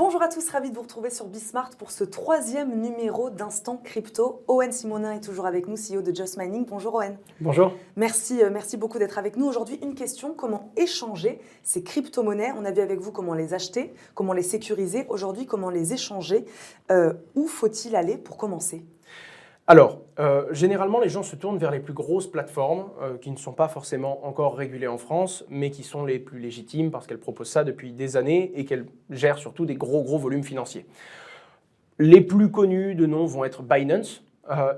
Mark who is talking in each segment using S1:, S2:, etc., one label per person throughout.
S1: Bonjour à tous, ravi de vous retrouver sur Bismart pour ce 3e numéro d'Instant Crypto. Owen Simonin est toujours avec nous, CEO de Just Mining. Bonjour Owen.
S2: Bonjour.
S1: Merci beaucoup d'être avec nous. Aujourd'hui, une question, comment échanger ces crypto-monnaies? On a vu avec vous comment les acheter, comment les sécuriser. Aujourd'hui, comment les échanger? Où faut-il aller pour commencer?
S2: Alors, généralement, les gens se tournent vers les plus grosses plateformes qui ne sont pas forcément encore régulées en France, mais qui sont les plus légitimes parce qu'elles proposent ça depuis des années et qu'elles gèrent surtout des gros volumes financiers. Les plus connus de nom vont être Binance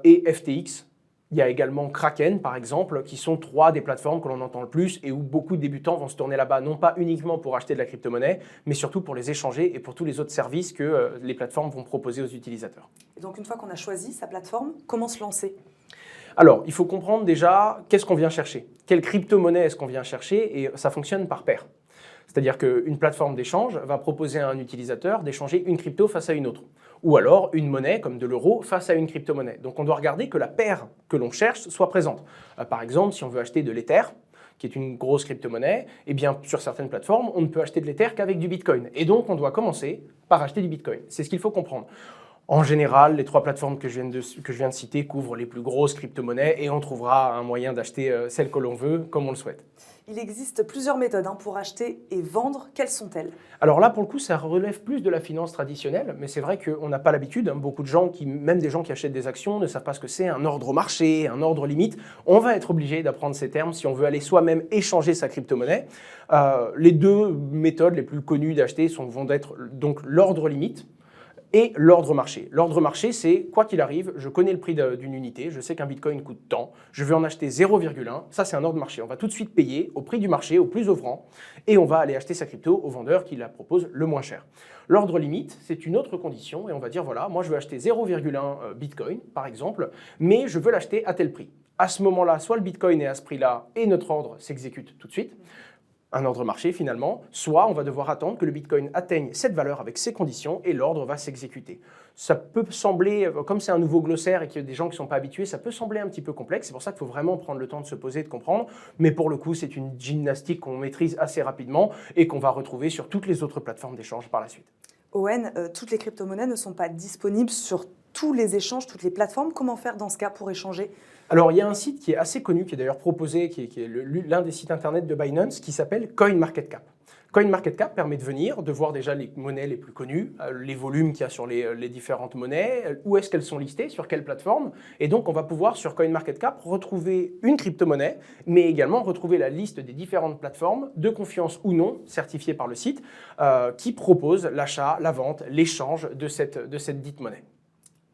S2: et FTX. Il y a également Kraken, par exemple, qui sont 3 des plateformes que l'on entend le plus et où beaucoup de débutants vont se tourner là-bas, non pas uniquement pour acheter de la crypto-monnaie, mais surtout pour les échanger et pour tous les autres services que les plateformes vont proposer aux utilisateurs.
S1: Et donc, une fois qu'on a choisi sa plateforme, comment se lancer?
S2: Alors, il faut comprendre déjà qu'est-ce qu'on vient chercher. Quelle crypto-monnaie est-ce qu'on vient chercher? Et ça fonctionne par paire. C'est-à-dire qu'une plateforme d'échange va proposer à un utilisateur d'échanger une crypto face à une autre. Ou alors une monnaie comme de l'euro face à une crypto-monnaie. Donc on doit regarder que la paire que l'on cherche soit présente. Par exemple, si on veut acheter de l'Ether, qui est une grosse crypto-monnaie, eh bien sur certaines plateformes, on ne peut acheter de l'Ether qu'avec du Bitcoin. Et donc on doit commencer par acheter du Bitcoin. C'est ce qu'il faut comprendre. En général, les 3 plateformes que je viens de citer couvrent les plus grosses crypto-monnaies et on trouvera un moyen d'acheter celle que l'on veut comme on le souhaite.
S1: Il existe plusieurs méthodes pour acheter et vendre. Quelles sont-elles?
S2: Alors là, pour le coup, ça relève plus de la finance traditionnelle, mais c'est vrai qu'on n'a pas l'habitude. Beaucoup de gens, même des gens qui achètent des actions, ne savent pas ce que c'est un ordre marché, un ordre limite. On va être obligé d'apprendre ces termes si on veut aller soi-même échanger sa crypto-monnaie. Les 2 méthodes les plus connues d'acheter vont être donc l'ordre limite et l'ordre marché. L'ordre marché, c'est quoi qu'il arrive, je connais le prix d'une unité, je sais qu'un bitcoin coûte tant, je veux en acheter 0,1, ça c'est un ordre marché. On va tout de suite payer au prix du marché, au plus offrant, et on va aller acheter sa crypto au vendeur qui la propose le moins cher. L'ordre limite, c'est une autre condition, et on va dire voilà, moi je veux acheter 0,1 bitcoin par exemple, mais je veux l'acheter à tel prix. À ce moment-là, soit le bitcoin est à ce prix-là et notre ordre s'exécute tout de suite, un ordre marché finalement, soit on va devoir attendre que le Bitcoin atteigne cette valeur avec ces conditions et l'ordre va s'exécuter. Ça peut sembler, comme c'est un nouveau glossaire et qu'il y a des gens qui ne sont pas habitués, ça peut sembler un petit peu complexe, c'est pour ça qu'il faut vraiment prendre le temps de se poser et de comprendre, mais pour le coup c'est une gymnastique qu'on maîtrise assez rapidement et qu'on va retrouver sur toutes les autres plateformes d'échange par la suite.
S1: Owen, toutes les crypto-monnaies ne sont pas disponibles sur tous les échanges, toutes les plateformes. Comment faire dans ce cas pour échanger?
S2: Alors, il y a un site qui est assez connu, qui est d'ailleurs proposé, qui est l'un des sites internet de Binance, qui s'appelle CoinMarketCap. CoinMarketCap permet de voir déjà les monnaies les plus connues, les volumes qu'il y a sur les différentes monnaies, où est-ce qu'elles sont listées, sur quelle plateforme. Et donc, on va pouvoir, sur CoinMarketCap, retrouver une crypto-monnaie, mais également retrouver la liste des différentes plateformes, de confiance ou non, certifiées par le site, qui proposent l'achat, la vente, l'échange de cette dite monnaie.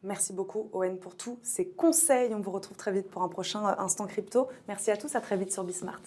S1: Merci beaucoup, Owen, pour tous ces conseils. On vous retrouve très vite pour un prochain Instant Crypto. Merci à tous, à très vite sur Bismart.